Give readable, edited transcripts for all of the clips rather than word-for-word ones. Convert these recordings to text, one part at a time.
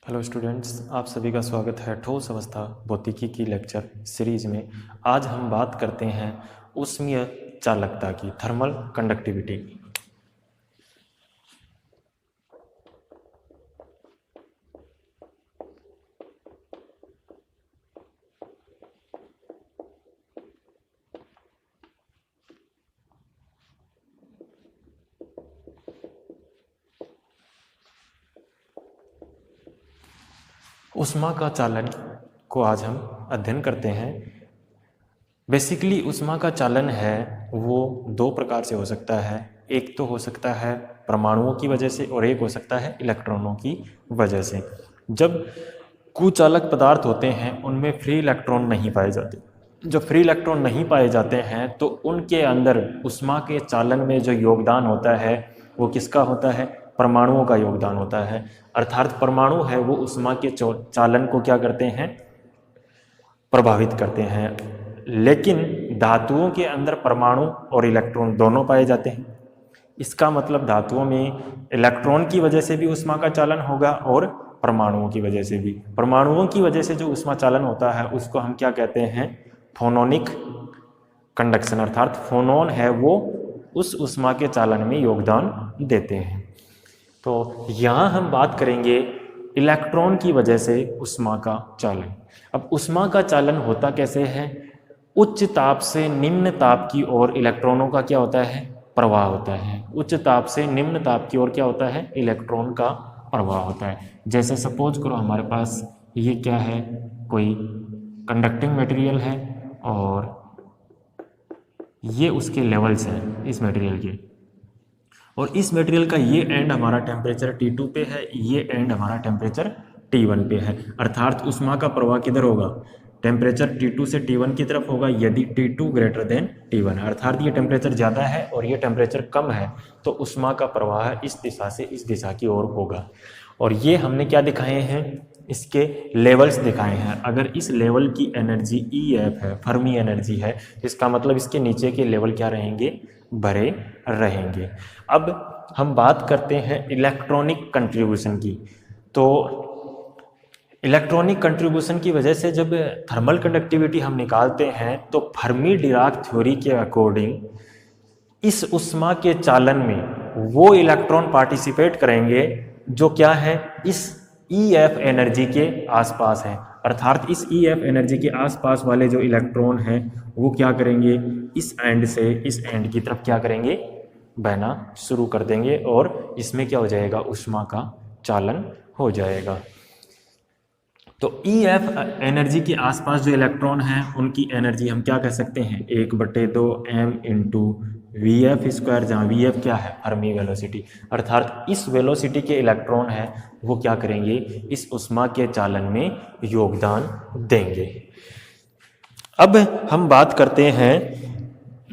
Hello students, आप सभी का स्वागत है ठोस अवस्था भौतिकी की लेक्चर सीरीज में। आज हम बात करते हैं ऊष्मीय चालकता की, थर्मल कंडक्टिविटी। ऊष्मा का चालन को आज हम अध्ययन करते हैं। बेसिकली ऊष्मा का चालन है वो दो प्रकार से हो सकता है। एक तो हो सकता है परमाणुओं की वजह से और एक हो सकता है इलेक्ट्रॉनों की वजह से। जब कुचालक पदार्थ होते हैं उनमें फ्री इलेक्ट्रॉन नहीं पाए जाते। जब फ्री इलेक्ट्रॉन नहीं पाए जाते हैं तो उनके अंदर ऊष्मा के चालन में जो योगदान होता है वो किसका होता है? परमाणुओं का योगदान होता है। अर्थात परमाणु है वो ऊष्मा के चालन को क्या करते हैं? प्रभावित करते हैं। लेकिन धातुओं के अंदर परमाणु और इलेक्ट्रॉन दोनों पाए जाते हैं। इसका मतलब धातुओं में इलेक्ट्रॉन की वजह से भी ऊष्मा का चालन होगा और परमाणुओं की वजह से भी। परमाणुओं की वजह से जो ऊष्मा चालन होता है उसको हम क्या कहते हैं? फोनोनिक कंडक्शन। अर्थात फोनोन है वो उस ऊष्मा के चालन में योगदान देते हैं। तो यहाँ हम बात करेंगे इलेक्ट्रॉन की वजह से ऊष्मा का चालन। अब ऊष्मा का चालन होता कैसे है? उच्च ताप से निम्न ताप की ओर इलेक्ट्रॉनों का क्या होता है? प्रवाह होता है। उच्च ताप से निम्न ताप की ओर क्या होता है? इलेक्ट्रॉन का प्रवाह होता है। जैसे सपोज करो हमारे पास ये क्या है, कोई कंडक्टिंग मटेरियल है और ये उसके लेवल्स हैं इस मटेरियल के, और इस मटेरियल का ये एंड हमारा टेम्परेचर T2 पे है, ये एंड हमारा टेम्परेचर T1 पे है। अर्थात ऊष्मा का प्रवाह किधर होगा? टेम्परेचर T2 से T1 की तरफ होगा यदि T2 ग्रेटर देन T1 है। अर्थात ये टेम्परेचर ज़्यादा है और ये टेम्परेचर कम है तो ऊष्मा का प्रवाह इस दिशा से इस दिशा की ओर होगा। और ये हमने क्या दिखाए हैं? इसके लेवल्स दिखाए हैं। अगर इस लेवल की एनर्जी EF है, फर्मी एनर्जी है, इसका मतलब इसके नीचे के लेवल क्या रहेंगे? भरे रहेंगे। अब हम बात करते हैं इलेक्ट्रॉनिक कंट्रीब्यूशन की। तो इलेक्ट्रॉनिक कंट्रीब्यूशन की वजह से जब थर्मल कंडक्टिविटी हम निकालते हैं तो फर्मी डिराक थ्योरी के अकॉर्डिंग इस ऊष्मा के चालन में वो इलेक्ट्रॉन पार्टिसिपेट करेंगे जो क्या है? इस EF एनर्जी के आसपास है। अर्थात इस EF एनर्जी के आसपास वाले जो इलेक्ट्रॉन हैं वो क्या करेंगे? इस एंड से इस एंड की तरफ क्या करेंगे? बहना शुरू कर देंगे और इसमें क्या हो जाएगा? ऊष्मा का चालन हो जाएगा। तो EF एनर्जी के आसपास जो इलेक्ट्रॉन हैं उनकी एनर्जी हम क्या कह सकते हैं? 1/2m इंटू VF², जहाँ VF क्या है? Fermi velocity. अर्थात इस वेलोसिटी के इलेक्ट्रॉन हैं वो क्या करेंगे? इस ऊष्मा के चालन में योगदान देंगे। अब हम बात करते हैं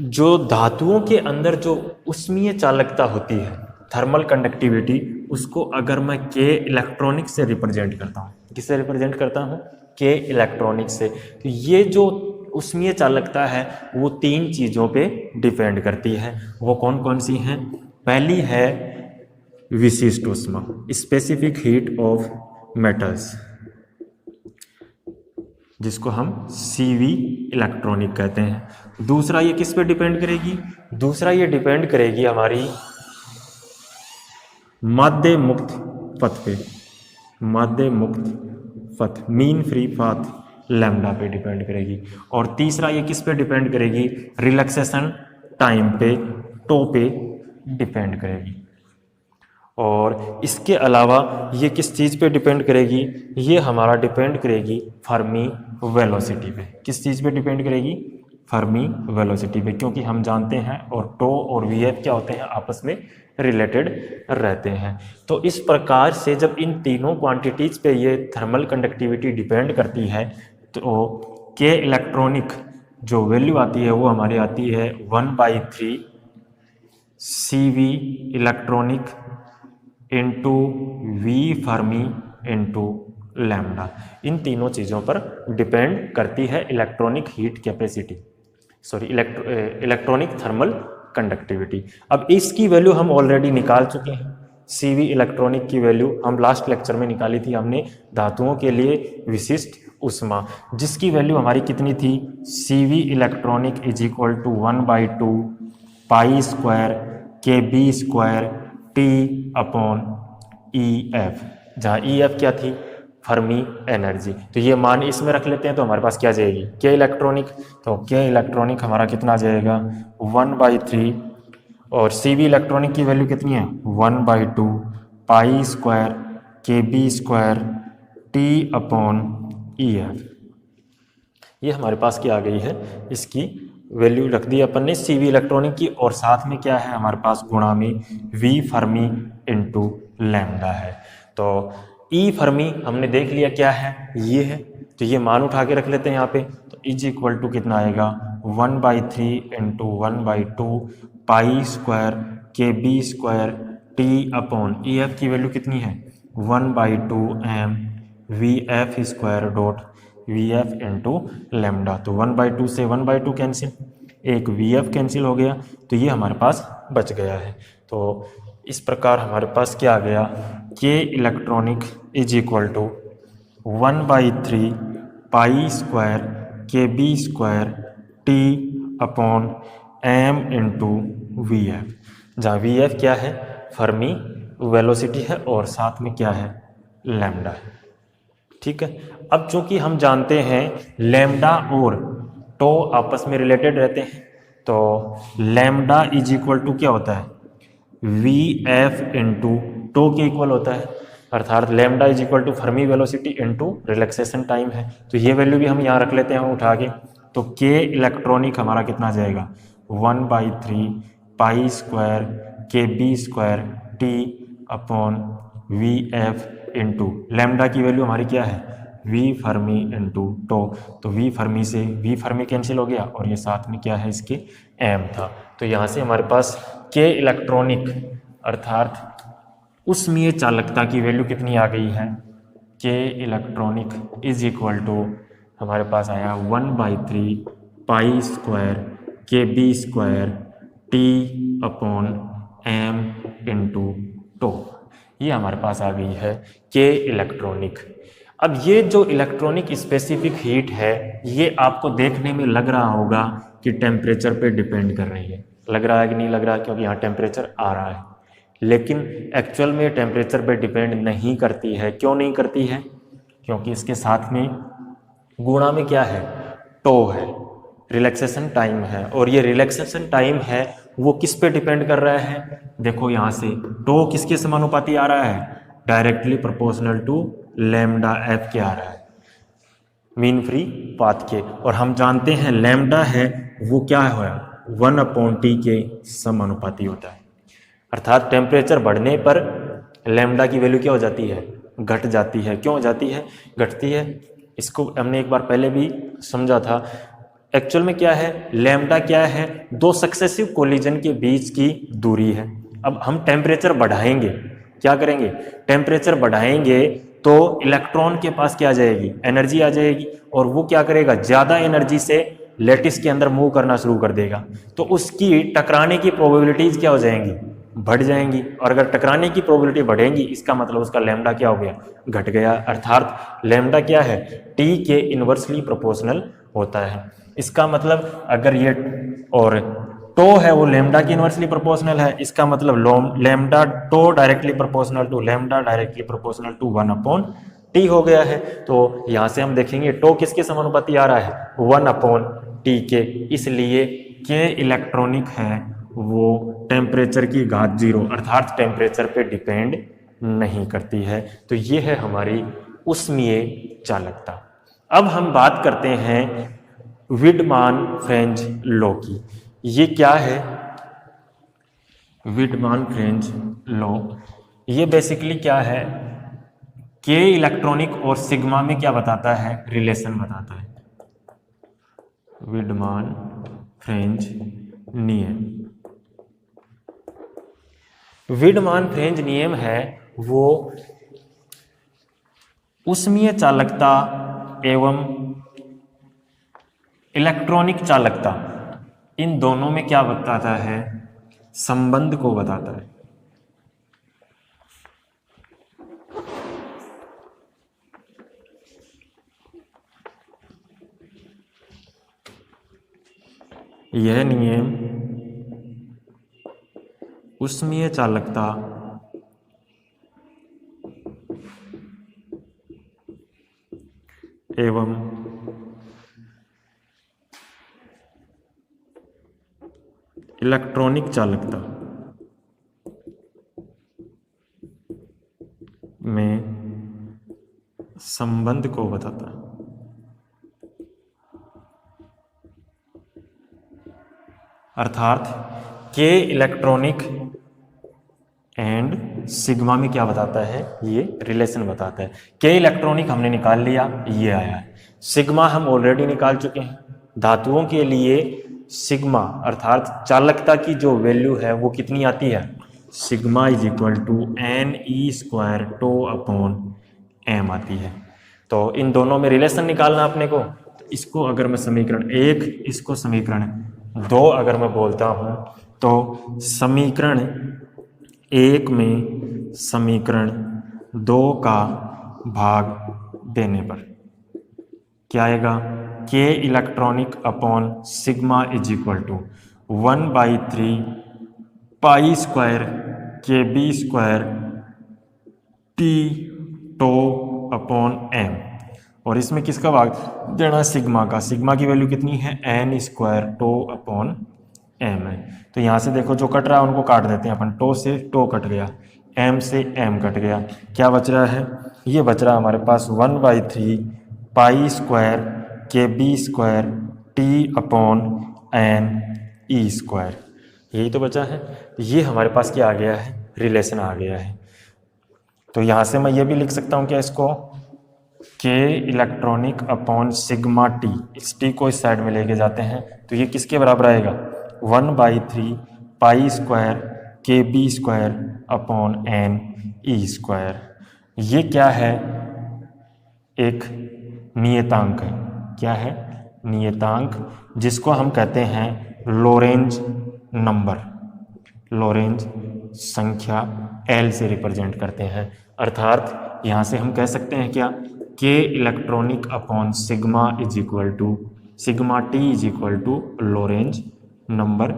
जो धातुओं के अंदर जो ऊष्मीय चालकता होती है, थर्मल कंडक्टिविटी, उसको अगर मैं K इलेक्ट्रॉनिक से रिप्रेजेंट करता हूँ, किससे रिप्रेजेंट करता हूँ? K इलेक्ट्रॉनिक से। तो ये जो ऊष्मीय चालकता है वो तीन चीज़ों पे डिपेंड करती है। वो कौन कौन सी हैं? पहली है विशिष्ट ऊष्मा, स्पेसिफिक हीट ऑफ मेटल्स, जिसको हम CV इलेक्ट्रॉनिक कहते हैं। दूसरा ये किस पे डिपेंड करेगी? दूसरा ये डिपेंड करेगी हमारी माध्य मुक्त पथ पे, माध्य मुक्त पथ, मीन फ्री पाथ लैम्डा पे डिपेंड करेगी। और तीसरा ये किस पे डिपेंड करेगी? रिलैक्सेशन टाइम पे, टो पे डिपेंड करेगी। और इसके अलावा ये किस चीज़ पे डिपेंड करेगी? ये हमारा डिपेंड करेगी फर्मी वेलोसिटी पे। किस चीज़ पे डिपेंड करेगी? फर्मी वेलोसिटी पे, क्योंकि हम जानते हैं और टो और VF क्या होते हैं? आपस में रिलेटेड रहते हैं। तो इस प्रकार से जब इन तीनों क्वांटिटीज़ पे ये थर्मल कंडक्टिविटी डिपेंड करती है तो K इलेक्ट्रॉनिक जो वैल्यू आती है वो हमारी आती है 1/3 CV electronic into V Fermi into lambda. इन तीनों चीज़ों पर डिपेंड करती है electronic heat capacity, electronic thermal conductivity. अब इसकी वैल्यू हम ऑलरेडी निकाल चुके हैं। CV इलेक्ट्रॉनिक की वैल्यू हम लास्ट लेक्चर में निकाली थी हमने धातुओं के लिए विशिष्ट ऊष्मा, जिसकी वैल्यू हमारी कितनी थी, CV electronic is equal to 1/2 pi square KB square T upon EF, जहाँ EF क्या थी, फर्मी एनर्जी। तो ये मान इसमें रख लेते हैं तो हमारे पास क्या जाएगी, K इलेक्ट्रॉनिक। तो K इलेक्ट्रॉनिक हमारा कितना जाएगा 1/3 और CV इलेक्ट्रॉनिक की वैल्यू कितनी है 1/2 pi square KB square T upon EF। ये हमारे पास क्या आ गई है, इसकी वैल्यू रख दी अपन ने CV इलेक्ट्रॉनिक की, और साथ में क्या है हमारे पास गुणा में V फर्मी इंटू लैम्डा है। तो E फर्मी हमने देख लिया क्या है, ये है, तो ये मान उठा के रख लेते हैं यहाँ पे। तो इज इक्वल टू कितना आएगा 1/3 into 1/2 pi square KB square T upon EF की वैल्यू कितनी है 1/2 m VF square dot VF into lambda. तो 1/2 से 1/2 कैंसिल, एक VF कैंसिल हो गया, तो ये हमारे पास बच गया है। तो इस प्रकार हमारे पास क्या आ गया, K electronic is equal to 1/3 pi square KB square T upon m into VF, जहाँ VF क्या है, फर्मी वेलोसिटी है और साथ में क्या है, लैम्डा है। ठीक है, अब चूंकि हम जानते हैं लैम्डा और टो आपस में रिलेटेड रहते हैं, तो लैम्डा इज इक्वल टू क्या होता है, VF इंटू टो के इक्वल होता है, अर्थात lambda is equal to Fermi velocity into relaxation time है। तो ये वैल्यू भी हम यहाँ रख लेते हैं उठा के। तो K इलेक्ट्रॉनिक हमारा कितना जाएगा 1/3 pi square KB square T upon VF into lambda की वैल्यू हमारी क्या है V फर्मी इंटू टो। तो V फर्मी से V फर्मी कैंसिल हो गया और ये साथ में क्या है इसके m था। तो यहाँ से हमारे पास K इलेक्ट्रॉनिक अर्थात उष्मीय चालकता की वैल्यू कितनी आ गई है, K electronic is equal to हमारे पास आया 1/3 pi square KB square T upon m into tau. ये हमारे पास आ गई है K इलेक्ट्रॉनिक। अब ये जो इलेक्ट्रॉनिक स्पेसिफिक हीट है, ये आपको देखने में लग रहा होगा कि टेम्परेचर पे डिपेंड कर रही है, लग रहा है कि नहीं लग रहा है, क्योंकि यहाँ टेम्परेचर आ रहा है, लेकिन एक्चुअल में टेम्परेचर पे डिपेंड नहीं करती है। क्यों नहीं करती है, क्योंकि इसके साथ में गुणा में क्या है, टो है, रिलैक्सेशन टाइम है, और ये रिलैक्सेशन टाइम है वो किस पे डिपेंड कर रहा है, देखो यहाँ से टो किसके समानुपाती आ रहा है, directly proportional to lambda F के आ रहा है, मीन फ्री पाथ के। और हम जानते हैं लैम्डा है वो क्या है 1/T के समानुपाती होता है, अर्थात टेम्परेचर बढ़ने पर लैम्डा की वैल्यू क्या हो जाती है, घट जाती है। क्यों हो जाती है, घटती है, इसको हमने एक बार पहले भी समझा था। एक्चुअल में क्या है, लैम्डा क्या है, दो सक्सेसिव कोलिजन के बीच की दूरी है। अब हम टेम्परेचर बढ़ाएंगे, क्या करेंगे, टेम्परेचर बढ़ाएंगे तो इलेक्ट्रॉन के पास क्या आ जाएगी, एनर्जी आ जाएगी, और वो क्या करेगा, ज़्यादा एनर्जी से लेटिस के अंदर मूव करना शुरू कर देगा, तो उसकी टकराने की प्रोबेबिलिटीज क्या हो जाएंगी, बढ़ जाएंगी। और अगर टकराने की प्रोबेबिलिटी बढ़ेंगी, इसका मतलब उसका लैम्डा क्या हो गया, घट गया, अर्थात लैम्डा क्या है, T के इन्वर्सली प्रोपोर्शनल होता है। इसका मतलब अगर ये और टो है वो लैम्डा की इन्वर्सली प्रोपोर्शनल है, इसका मतलब lambda tau directly proportional to lambda directly proportional to 1/T हो गया है। तो यहाँ से हम देखेंगे टो किसके समानुपाती आ रहा है, 1/T के, इसलिए K इलेक्ट्रॉनिक है वो टेम्परेचर की घात 0 अर्थात टेम्परेचर पे डिपेंड नहीं करती है। तो ये है हमारी उष्मीय चालकता। अब हम बात करते हैं विडमान फ्रेंच लॉ की। ये क्या है, विडमान फ्रेंच लॉ, ये बेसिकली क्या है, K इलेक्ट्रॉनिक और सिग्मा में क्या बताता है, रिलेशन बताता है, विडमान फ्रेंच नियम। विडमान फ्रेंच नियम है वो उष्मीय चालकता एवं इलेक्ट्रॉनिक चालकता, इन दोनों में क्या बताता है, संबंध को बताता है। यह नियम ऊष्मीय चालकता एवं इलेक्ट्रॉनिक चालकता में संबंध को बताता है। अर्थात के इलेक्ट्रॉनिक एंड सिग्मा में क्या बताता है, ये रिलेशन बताता है। के इलेक्ट्रॉनिक हमने निकाल लिया, ये आया है। सिग्मा हम ऑलरेडी निकाल चुके हैं। धातुओं के लिए सिग्मा अर्थात चालकता की जो वैल्यू है वो कितनी आती है, sigma is equal to Ne² tau upon m आती है। तो इन दोनों में रिलेशन निकालना अपने को। तो इसको अगर मैं समीकरण 1, इसको समीकरण 2 अगर मैं बोलता हूँ तो समीकरण 1 में समीकरण 2 का भाग देने पर क्या आएगा, K electronic upon sigma is equal to 1/3 pi square KB² T tau upon m। और इसमें किसका भाग देना, सिग्मा का। सिग्मा की वैल्यू कितनी है, N² टो अपॉन m है। तो यहाँ से देखो जो कट रहा है उनको काट देते हैं अपन। टो से टो कट गया, m से m कट गया, क्या बच रहा है, ये बच रहा है हमारे पास 1/3 pi square KB² T upon NE²। यही तो बचा है। ये हमारे पास क्या आ गया है, रिलेशन आ गया है। तो यहाँ से मैं ये भी लिख सकता हूँ क्या इसको, के इलेक्ट्रॉनिक अपॉन सिग्मा टी। इस टी को इस साइड में लेके जाते हैं तो ये किसके बराबर आएगा, 1/3 pi square KB² upon NE²। ये क्या है, एक नियतांक है। क्या है, नियतांक, जिसको हम कहते हैं लोरेंज नंबर। लोरेंज संख्या L से रिप्रेजेंट करते हैं। अर्थात यहाँ से हम कह सकते हैं क्या, K electronic upon sigma is equal to sigma T is equal to Lorenz number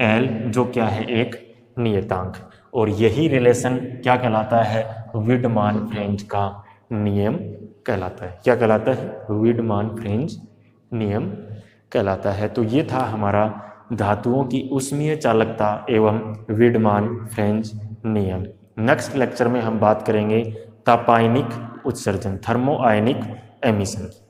L, जो क्या है, एक नियतांक। और यही रिलेशन क्या कहलाता है, वीडमान फ्रेंच का नियम कहलाता है। क्या कहलाता है, वीडमान फ्रेंच नियम कहलाता है। तो ये था हमारा धातुओं की ऊष्मीय चालकता एवं वीडमान फ्रेंच नियम। नेक्स्ट लेक्चर में हम बात करेंगे तापायनिक उत्सर्जन, थर्मो आयनिक एमिशन की।